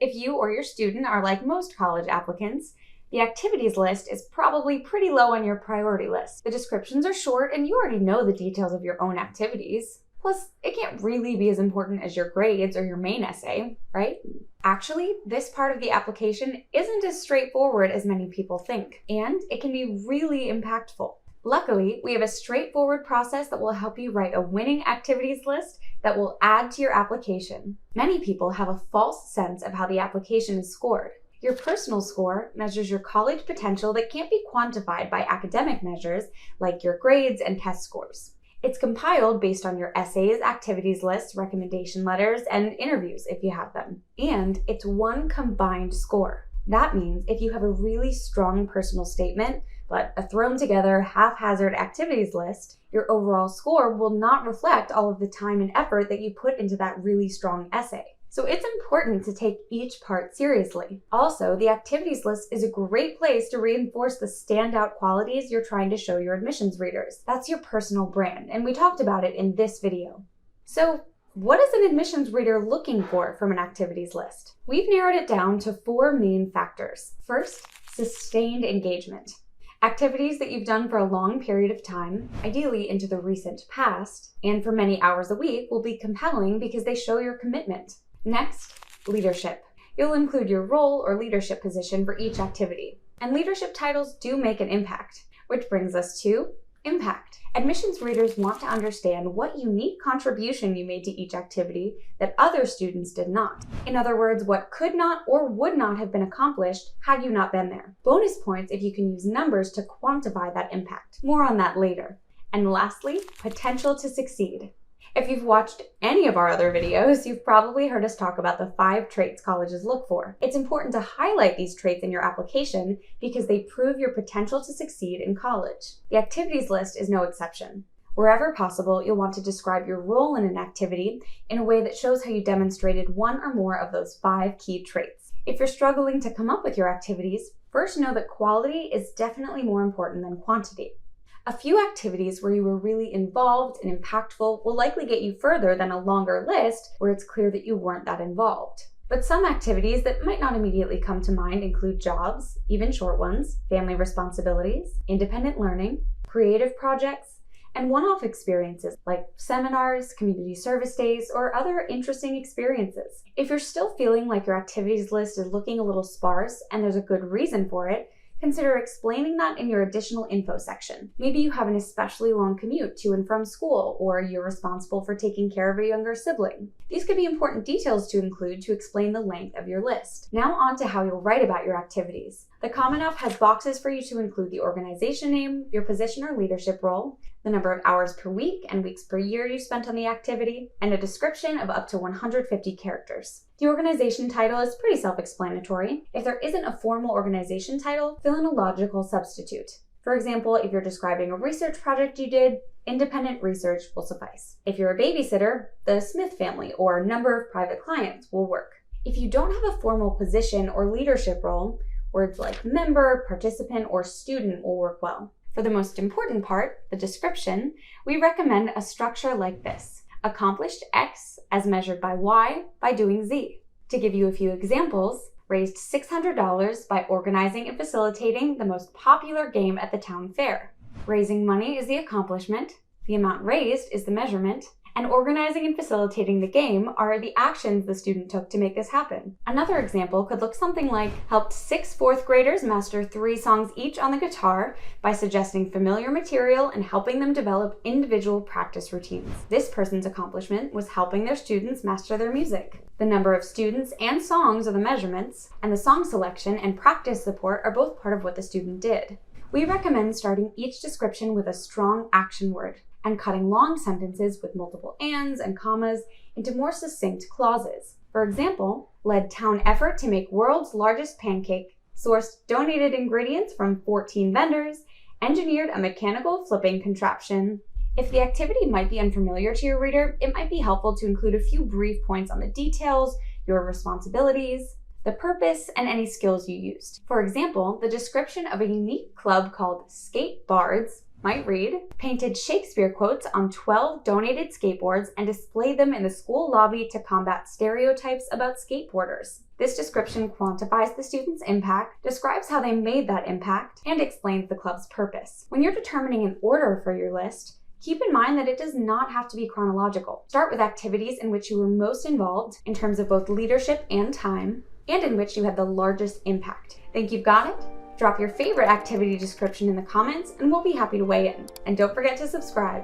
If you or your student are like most college applicants, the activities list is probably pretty low on your priority list. The descriptions are short and you already know the details of your own activities. Plus, it can't really be as important as your grades or your main essay, right? Actually, this part of the application isn't as straightforward as many people think, and it can be really impactful. Luckily, we have a straightforward process that will help you write a winning activities list that will add to your application. Many people have a false sense of how the application is scored. Your personal score measures your college potential that can't be quantified by academic measures like your grades and test scores. It's compiled based on your essays, activities lists, recommendation letters, and interviews if you have them. And it's one combined score. That means if you have a really strong personal statement, but a thrown together haphazard activities list, your overall score will not reflect all of the time and effort that you put into that really strong essay. So it's important to take each part seriously. Also, the activities list is a great place to reinforce the standout qualities you're trying to show your admissions readers. That's your personal brand, and we talked about it in this video. So, what is an admissions reader looking for from an activities list? We've narrowed it down to 4 main factors. First, sustained engagement. Activities that you've done for a long period of time, ideally into the recent past, and for many hours a week will be compelling because they show your commitment. Next, leadership. You'll include your role or leadership position for each activity. And leadership titles do make an impact, which brings us to impact. Admissions readers want to understand what unique contribution you made to each activity that other students did not. In other words, what could not or would not have been accomplished had you not been there. Bonus points if you can use numbers to quantify that impact. More on that later. And lastly, potential to succeed. If you've watched any of our other videos, you've probably heard us talk about the 5 traits colleges look for. It's important to highlight these traits in your application because they prove your potential to succeed in college. The activities list is no exception. Wherever possible, you'll want to describe your role in an activity in a way that shows how you demonstrated one or more of those 5 key traits. If you're struggling to come up with your activities, first know that quality is definitely more important than quantity. A few activities where you were really involved and impactful will likely get you further than a longer list where it's clear that you weren't that involved. But some activities that might not immediately come to mind include jobs, even short ones, family responsibilities, independent learning, creative projects, and one-off experiences like seminars, community service days, or other interesting experiences. If you're still feeling like your activities list is looking a little sparse and there's a good reason for it, consider explaining that in your additional info section. Maybe you have an especially long commute to and from school, or you're responsible for taking care of a younger sibling. These could be important details to include to explain the length of your list. Now on to how you'll write about your activities. The Common App has boxes for you to include the organization name, your position or leadership role, the number of hours per week and weeks per year you spent on the activity, and a description of up to 150 characters. The organization title is pretty self-explanatory. If there isn't a formal organization title, fill in a logical substitute. For example, if you're describing a research project you did, independent research will suffice. If you're a babysitter, the Smith family or number of private clients will work. If you don't have a formal position or leadership role, words like member, participant, or student will work well. For the most important part, the description, we recommend a structure like this. Accomplished X as measured by Y by doing Z. To give you a few examples, raised $600 by organizing and facilitating the most popular game at the town fair. Raising money is the accomplishment, the amount raised is the measurement, and organizing and facilitating the game are the actions the student took to make this happen. Another example could look something like, helped 6 fourth graders master 3 songs each on the guitar by suggesting familiar material and helping them develop individual practice routines. This person's accomplishment was helping their students master their music. The number of students and songs are the measurements, and the song selection and practice support are both part of what the student did. We recommend starting each description with a strong action word, and cutting long sentences with multiple ands and commas into more succinct clauses. For example, led town effort to make world's largest pancake, sourced donated ingredients from 14 vendors, engineered a mechanical flipping contraption. If the activity might be unfamiliar to your reader, it might be helpful to include a few brief points on the details, your responsibilities, the purpose, and any skills you used. For example, the description of a unique club called Skate Bards might read, painted Shakespeare quotes on 12 donated skateboards and displayed them in the school lobby to combat stereotypes about skateboarders. This description quantifies the student's impact, describes how they made that impact, and explains the club's purpose. When you're determining an order for your list, keep in mind that it does not have to be chronological. Start with activities in which you were most involved in terms of both leadership and time, and in which you had the largest impact. Think you've got it? Drop your favorite activity description in the comments and we'll be happy to weigh in. And don't forget to subscribe.